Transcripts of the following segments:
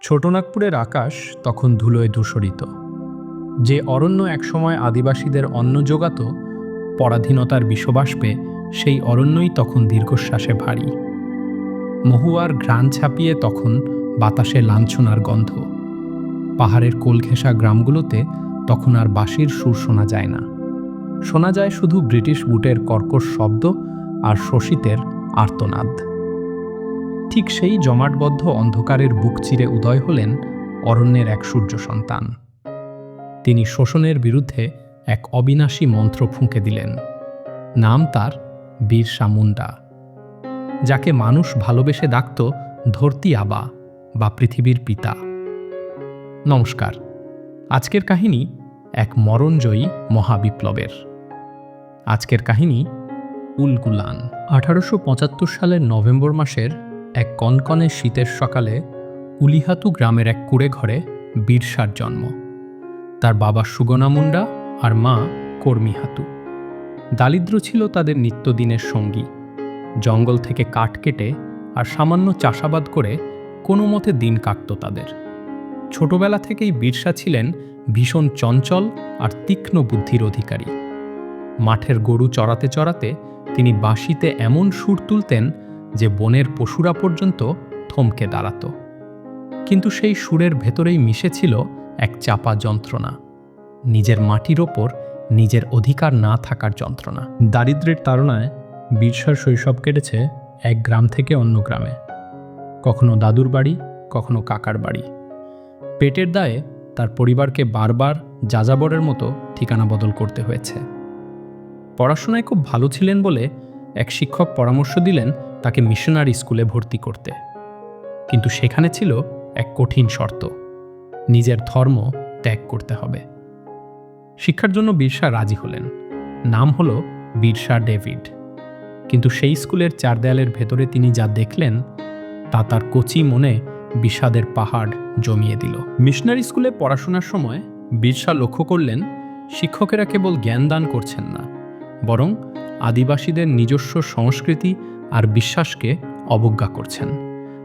ছোটনাগপুরের আকাশ তখন ধুলোয় ধূসরিত। যে অরণ্য একসময় আদিবাসীদের অন্ন জোগাত, পরাধীনতার বিষবাষ্পে সেই অরণ্যই তখন দীর্ঘশ্বাসে ভারী। মহুয়ার ঘ্রাণ ছাপিয়ে তখন বাতাসে লাঞ্ছনার গন্ধ। পাহাড়ের কোলঘেঁষা গ্রামগুলোতে তখন আর বাঁশির সুর শোনা যায় না। শোনা যায় শুধু ব্রিটিশ বুটের কর্কশ শব্দ আর শোষিতের আর্তনাদ। ঠিক সেই জমাটবদ্ধ অন্ধকারের বুক চিরে উদয় হলেন অরণ্যের এক সূর্য সন্তান। তিনি শোষণের বিরুদ্ধে এক অবিনাশী মন্ত্র ফুঁকে দিলেন। নাম তার বিরসা মুন্ডা, যাকে মানুষ ভালোবেসে ডাকত ধরতি আবা বা পৃথিবীর পিতা। নমস্কার, আজকের কাহিনী এক মরণজয়ী মহাবিপ্লবের। আজকের কাহিনী উলগুলান। 1875 সালের নভেম্বর মাসের এক কনকনে শীতের সকালে উলিহাতু গ্রামের এক কুঁড়ে ঘরে বিরসার জন্ম। তার বাবা সুগনা মুন্ডা আর মা কর্মী হাতু। দারিদ্র ছিল তাদের নিত্যদিনের সঙ্গী। জঙ্গল থেকে কাঠ কেটে আর সামান্য চাষাবাদ করে কোনো মতে দিন কাটত তাদের। ছোটবেলা থেকেই বিরসা ছিলেন ভীষণ চঞ্চল আর তীক্ষ্ণ বুদ্ধির অধিকারী। মাঠের গরু চড়াতে চড়াতে তিনি বাঁশিতে এমন সুর তুলতেন যে বনের পশুরা পর্যন্ত থমকে দাঁড়াত। কিন্তু সেই সুরের ভেতরেই মিশেছিল এক চাপা যন্ত্রণা, নিজের মাটির ওপর নিজের অধিকার না থাকার যন্ত্রণা। দারিদ্র্যের তাড়নায় বিরসার শৈশব কেটেছে এক গ্রাম থেকে অন্য গ্রামে, কখনো দাদুর বাড়ি, কখনো কাকার বাড়ি। পেটের দায়ে তার পরিবারকে বারবার যাযাবরের মতো ঠিকানা বদল করতে হয়েছে। পড়াশোনায় খুব ভালো ছিলেন বলে এক শিক্ষক পরামর্শ দিলেন তাকে মিশনারি স্কুলে ভর্তি করতে। কিন্তু সেখানে ছিল এক কঠিন শর্ত, নিজের ধর্ম ত্যাগ করতে হবে। শিক্ষার জন্য বিরসা রাজি হলেন। নাম হলো বিরসা ডেভিড। কিন্তু সেই স্কুলের চার দেয়ালের ভেতরে তিনি যা দেখলেন তা তার কচি মনে বিষাদের পাহাড় জমিয়ে দিল। মিশনারি স্কুলে পড়াশোনার সময় বিরসা লক্ষ্য করলেন শিক্ষকেরা কেবল জ্ঞান দান করছেন না, বরং আদিবাসীদের নিজস্ব সংস্কৃতি আর বিশ্বাসকে অবজ্ঞা করছেন।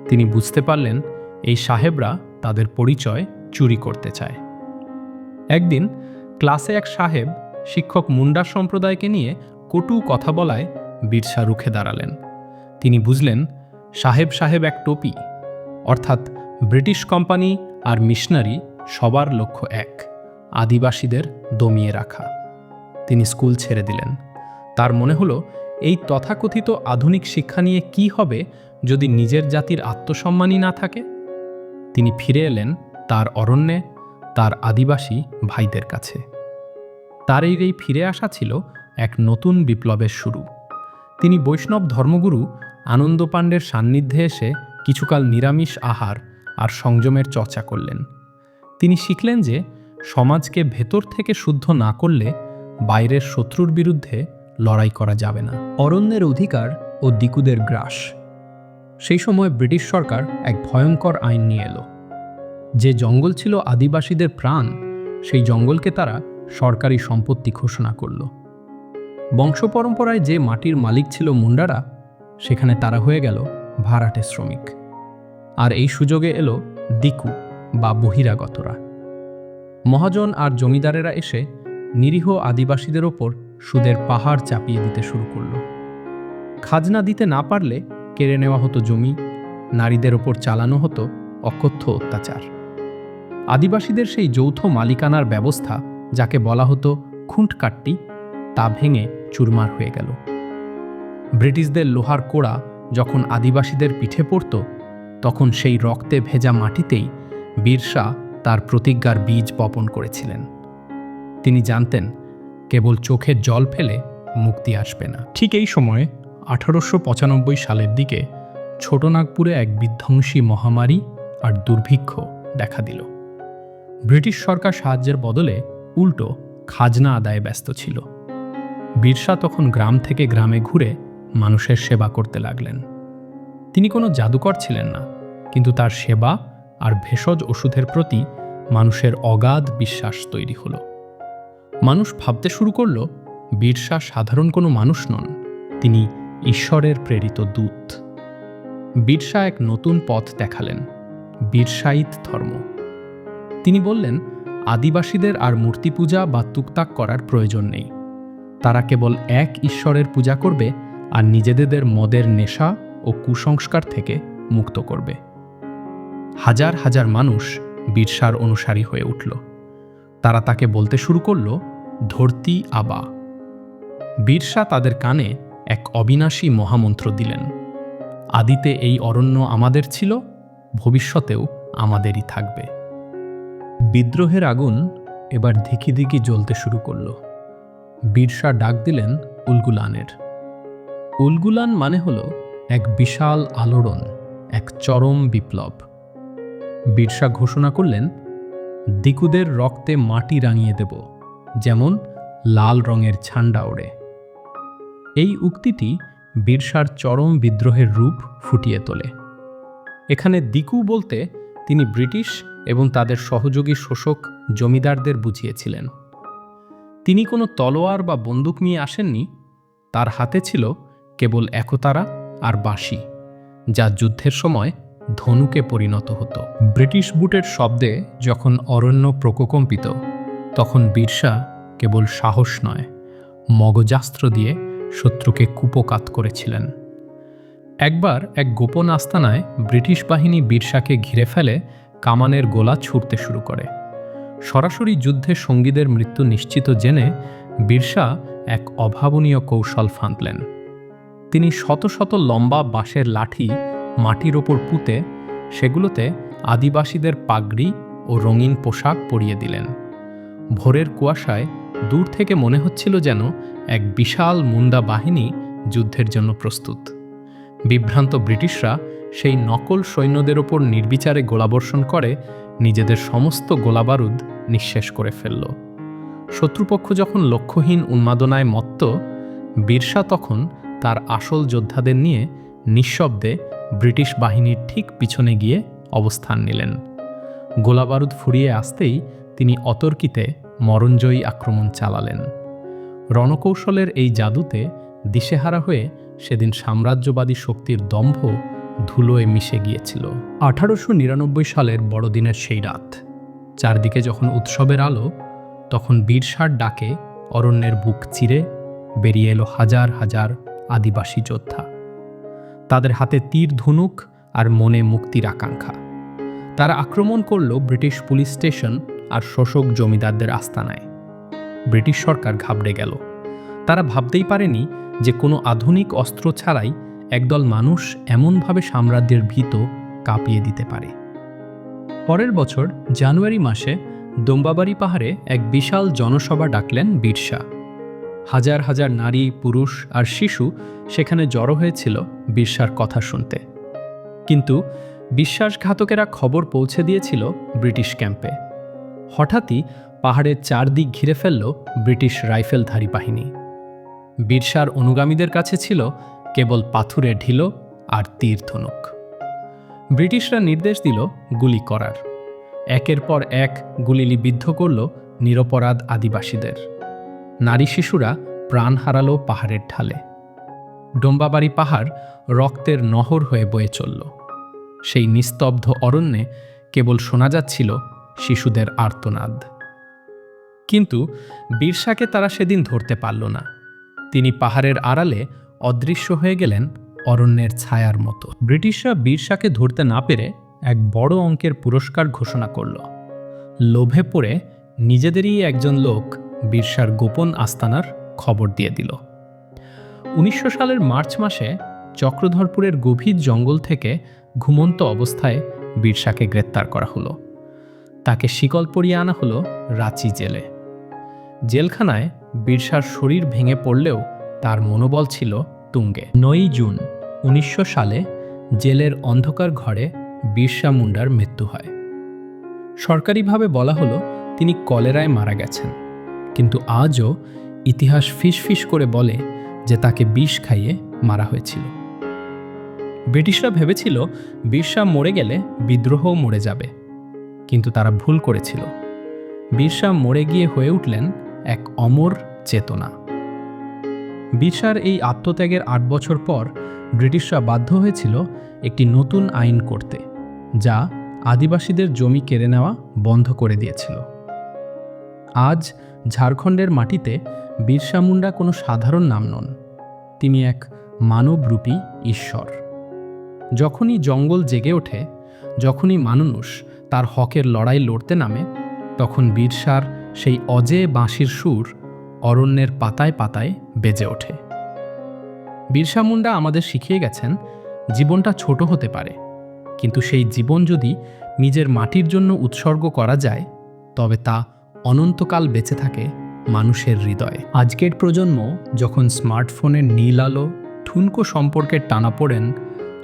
তিনি বুঝতে পারলেন এই সাহেবরা তাদের পরিচয় চুরি করতে চায়। একদিন ক্লাসে এক সাহেব শিক্ষক মুন্ডা সম্প্রদায়কে নিয়ে কটু কথা বলায় বিরসা রুখে দাঁড়ালেন। তিনি বুঝলেন সাহেব সাহেব এক টোপি, অর্থাৎ ব্রিটিশ কোম্পানি আর মিশনারি সবার লক্ষ্য এক, আদিবাসীদের দমিয়ে রাখা। তিনি স্কুল ছেড়ে দিলেন। তার মনে হলো এই তথাকথিত আধুনিক শিক্ষা নিয়ে কি হবে যদি নিজের জাতির আত্মসম্মানই না থাকে। তিনি ফিরে এলেন তার অরণ্যে, তার আদিবাসী ভাইদের কাছে। তার এই ফিরে আসা ছিল এক নতুন বিপ্লবের শুরু। তিনি বৈষ্ণব ধর্মগুরু আনন্দ পাণ্ডের সান্নিধ্যে এসে কিছুকাল নিরামিষ আহার আর সংযমের চর্চা করলেন। তিনি শিখলেন যে সমাজকে ভেতর থেকে শুদ্ধ না করলে বাইরের শত্রুর বিরুদ্ধে লড়াই করা যাবে না। অরণ্যের অধিকার ও দিকুদের গ্রাস। সেই সময় ব্রিটিশ সরকার এক ভয়ঙ্কর আইন নিয়ে এলো। যে জঙ্গল ছিল আদিবাসীদের প্রাণ, সেই জঙ্গলকে তারা সরকারি সম্পত্তি ঘোষণা করল। বংশ পরম্পরায় যে মাটির মালিক ছিল মুন্ডারা, সেখানে তারা হয়ে গেল ভাড়াটে শ্রমিক। আর এই সুযোগে এলো দিকু বা বহিরাগতরা। মহাজন আর জমিদারেরা এসে নিরীহ আদিবাসীদের ওপর সুদের পাহাড় চাপিয়ে দিতে শুরু করল। খাজনা দিতে না পারলে কেড়ে নেওয়া হতো জমি, নারীদের ওপর চালানো হতো অকথ্য অত্যাচার। আদিবাসীদের সেই যৌথ মালিকানার ব্যবস্থা, যাকে বলা হতো খুঁটকাট্টি, তা ভেঙে চুরমার হয়ে গেল। ব্রিটিশদের লোহার কোড়া যখন আদিবাসীদের পিঠে পড়ত, তখন সেই রক্তে ভেজা মাটিতেই বিরসা তার প্রতিজ্ঞার বীজ বপন করেছিলেন। তিনি জানতেন কেবল চোখে জল ফেলে মুক্তি আসবে না। ঠিক এই সময় 1895 সালের দিকে ছোটনাগপুরে এক বিধ্বংসী মহামারী আর দুর্ভিক্ষ দেখা দিল। ব্রিটিশ সরকার সাহায্যের বদলে উল্টো খাজনা আদায়ে ব্যস্ত ছিল। বিরসা তখন গ্রাম থেকে গ্রামে ঘুরে মানুষের সেবা করতে লাগলেন। তিনি কোনো জাদুকর ছিলেন না, কিন্তু তার সেবা আর ভেষজ ওষুধের প্রতি মানুষের অগাধ বিশ্বাস তৈরি হলো। মানুষ ভাবতে শুরু করল বিরসা সাধারণ কোনো মানুষ নন, তিনি ঈশ্বরের প্রেরিত দূত। বিরসা এক নতুন পথ দেখালেন। বীরশাইত ধর্ম। তিনি বললেন, আদিবাসীদের আর মূর্তি পূজা বা তুকতাক করার প্রয়োজন নেই। তারা কেবল এক ঈশ্বরের পূজা করবে আর নিজেদের মদের নেশা ও কুসংস্কার থেকে মুক্ত করবে। হাজার হাজার মানুষ বীরসার অনুসারী হয়ে উঠল। তারা তাকে বলতে শুরু করল, ধরতি আবা। বীরসা তাদের কানে এক অবিনাশী মহামন্ত্র দিলেন, আদিতে এই অরণ্য আমাদের ছিল, ভবিষ্যতেও আমাদেরই থাকবে। বিদ্রোহের আগুন এবার ধিকি ধিকি জ্বলতে শুরু করল। বীরসা ডাক দিলেন উলগুলানের। উলগুলান মানে হল এক বিশাল আলোড়ন, এক চরম বিপ্লব। বীরসা ঘোষণা করলেন, দিকুদের রক্তে মাটি রাঙিয়ে দেব, যেমন লাল রঙের ঝান্ডা ওড়ে। এই উক্তিটি বীরসার চরম বিদ্রোহের রূপ ফুটিয়ে তোলে। এখানে দিকু বলতে তিনি ব্রিটিশ এবং তাদের সহযোগী শোষক জমিদারদের বুঝিয়েছিলেন। তিনি কোনো তলোয়ার বা বন্দুক নিয়ে আসেননি, তার হাতে ছিল কেবল একতারা আর বাঁশি, যা যুদ্ধের সময় ধনুকে পরিণত হতো। ব্রিটিশ বুটের শব্দে যখন অরণ্য প্রকম্পিত, তখন বীরসা কেবল সাহস নয়, মগজাস্ত্র দিয়ে শত্রুকে কুপোকাত করেছিলেন। একবার এক গোপন আস্তানায় ব্রিটিশ বাহিনী বীরসাকে ঘিরে ফেলে কামানের গোলা ছুড়তে শুরু করে। সরাসরি যুদ্ধে সঙ্গীদের মৃত্যু নিশ্চিত জেনে বীরসা এক অভাবনীয় কৌশল ফাঁদলেন। তিনি শত শত লম্বা বাঁশের লাঠি মাটির ওপর পুঁতে সেগুলোতে আদিবাসীদের পাগড়ি ও রঙিন পোশাক পরিয়ে দিলেন। ভোরের কুয়াশায় দূর থেকে মনে হচ্ছিল যেন এক বিশাল মুন্ডা বাহিনী যুদ্ধের জন্য প্রস্তুত। বিভ্রান্ত ব্রিটিশরা সেই নকল সৈন্যদের ওপর নির্বিচারে গোলাবর্ষণ করে নিজেদের সমস্ত গোলাবারুদ নিঃশেষ করে ফেলল। শত্রুপক্ষ যখন লক্ষ্যহীন উন্মাদনায় মত্ত, বীরসা তখন তার আসল যোদ্ধাদের নিয়ে নিঃশব্দে ব্রিটিশ বাহিনীর ঠিক পিছনে গিয়ে অবস্থান নিলেন। গোলাবারুদ ফুরিয়ে আসতেই তিনি অতর্কিতে মরণজয়ী আক্রমণ চালালেন। রণকৌশলের এই জাদুতে দিশেহারা হয়ে সেদিন সাম্রাজ্যবাদী শক্তির দম্ভ ধুলোয় মিশে গিয়েছিল। 1899 সালের বড়দিনের সেই রাত, চারদিকে যখন উৎসবের আলো, তখন বীরসার ডাকে অরণ্যের বুক চিরে বেরিয়ে এলো হাজার হাজার আদিবাসী যোদ্ধা। তাদের হাতে তীর ধনুক আর মনে মুক্তির আকাঙ্ক্ষা। তারা আক্রমণ করল ব্রিটিশ পুলিশ স্টেশন আর শোষক জমিদারদের আস্তানায়। ব্রিটিশ সরকার ঘাবড়ে গেল। তারা ভাবতেই পারেনি যে কোনো আধুনিক অস্ত্র ছাড়াই একদল মানুষ এমনভাবে সাম্রাজ্যের ভিত কাঁপিয়ে দিতে পারে। পরের বছর জানুয়ারি মাসে দোম্বাবাড়ি পাহাড়ে এক বিশাল জনসভা ডাকলেন বীরসা। হাজার হাজার নারী, পুরুষ আর শিশু সেখানে জড়ো হয়েছিল বীরসার কথা শুনতে। কিন্তু বিশ্বাসঘাতকেরা খবর পৌঁছে দিয়েছিল ব্রিটিশ ক্যাম্পে। হঠাৎই পাহাড়ের চারদিক ঘিরে ফেলল ব্রিটিশ রাইফেলধারী বাহিনী। বীরসার অনুগামীদের কাছে ছিল কেবল পাথুরে ঢিলো আর তীর ধনুক। ব্রিটিশরা নির্দেশ দিল গুলি করার। একের পর এক গুলিলি বিদ্ধ করল নিরপরাধ আদিবাসীদের। নারী শিশুরা প্রাণ হারালো পাহাড়ের ঢালে। ডোম্বাবাড়ি পাহাড় রক্তের নহর হয়ে বয়ে চলল। সেই নিস্তব্ধ অরণ্যে কেবল শোনা যাচ্ছিল শিশুদের আর্তনাদ। কিন্তু বীরসাকে তারা সেদিন ধরতে পারল না। তিনি পাহাড়ের আড়ালে অদৃশ্য হয়ে গেলেন অরণ্যের ছায়ার মতো। ব্রিটিশরা বীরসাকে ধরতে না পেরে এক বড় অঙ্কের পুরস্কার ঘোষণা করল। লোভে পড়ে নিজেদেরই একজন লোক বীরসার গোপন আস্তানার খবর দিয়ে দিল। 1900 সালের মার্চ মাসে চক্রধরপুরের গভীর জঙ্গল থেকে ঘুমন্ত অবস্থায় বীরসাকে গ্রেপ্তার করা হলো। তাকে শিকল পরিয়ে আনা হলো রাঁচি জেলে। জেলখানায় বীরসার শরীর ভেঙে পড়লেও তার মনোবল ছিল তুঙ্গে। 9 জুন 1900 সালে জেলের অন্ধকার ঘরে বীরসা মুন্ডার মৃত্যু হয়। সরকারিভাবে বলা হলো তিনি কলেরায় মারা গেছেন, কিন্তু আজও ইতিহাস ফিসফিস করে বলে যে তাকে বিষ খাইয়ে মারা হয়েছিল। ব্রিটিশরা ভেবেছিল বীরসা মরে গেলে বিদ্রোহও মরে যাবে, কিন্তু তারা ভুল করেছিল। বীরসা মরে গিয়ে হয়ে উঠলেন এক অমর চেতনা। বীরসার এই আত্মত্যাগের 8 বছর পর ব্রিটিশরা বাধ্য হয়েছিল একটি নতুন আইন করতে, যা আদিবাসীদের জমি কেড়ে নেওয়া বন্ধ করে দিয়েছিল। আজ ঝাড়খণ্ডের মাটিতে বিরসা মুন্ডা কোনো সাধারণ নাম নন, তিনি এক মানবরূপী ঈশ্বর। যখনই জঙ্গল জেগে ওঠে, যখনই মানুষ তার হকের লড়াই লড়তে নামে, তখন বিরসার সেই অজেয় বাঁশির সুর অরণ্যের পাতায় পাতায় বেজে ওঠে। বিরসা মুন্ডা আমাদের শিখিয়ে গেছেন, জীবনটা ছোট হতে পারে, কিন্তু সেই জীবন যদি নিজের মাটির জন্য উৎসর্গ করা যায়, তবে তা অনন্তকাল বেঁচে থাকে মানুষের হৃদয়ে। আজকের প্রজন্ম যখন স্মার্টফোনের নীল আলো, ঠুনকো সম্পর্কের টানাপোড়েন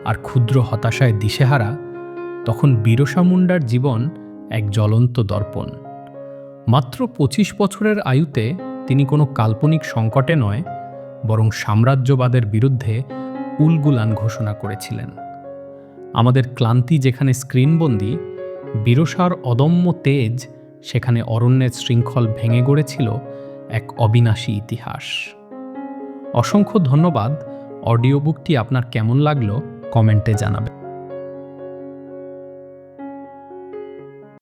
আর ক্ষুদ্র হতাশায় দিশেহারা, তখন বিরসা মুন্ডার জীবন এক জ্বলন্ত দর্পণ। মাত্র 25 বছরের আয়ুতে তিনি কোনো কাল্পনিক সংকটে নয়, বরং সাম্রাজ্যবাদের বিরুদ্ধে উলগুলান ঘোষণা করেছিলেন। আমাদের ক্লান্তি যেখানে স্ক্রিনবন্দী, বিরসার অদম্য তেজ সেখানে অরণ্যের শৃঙ্খল ভেঙে গড়েছিল এক অবিনাশী ইতিহাস। অসংখ্য ধন্যবাদ। অডিও বুকটি আপনার কেমন লাগলো কমেন্টে জানাবেন।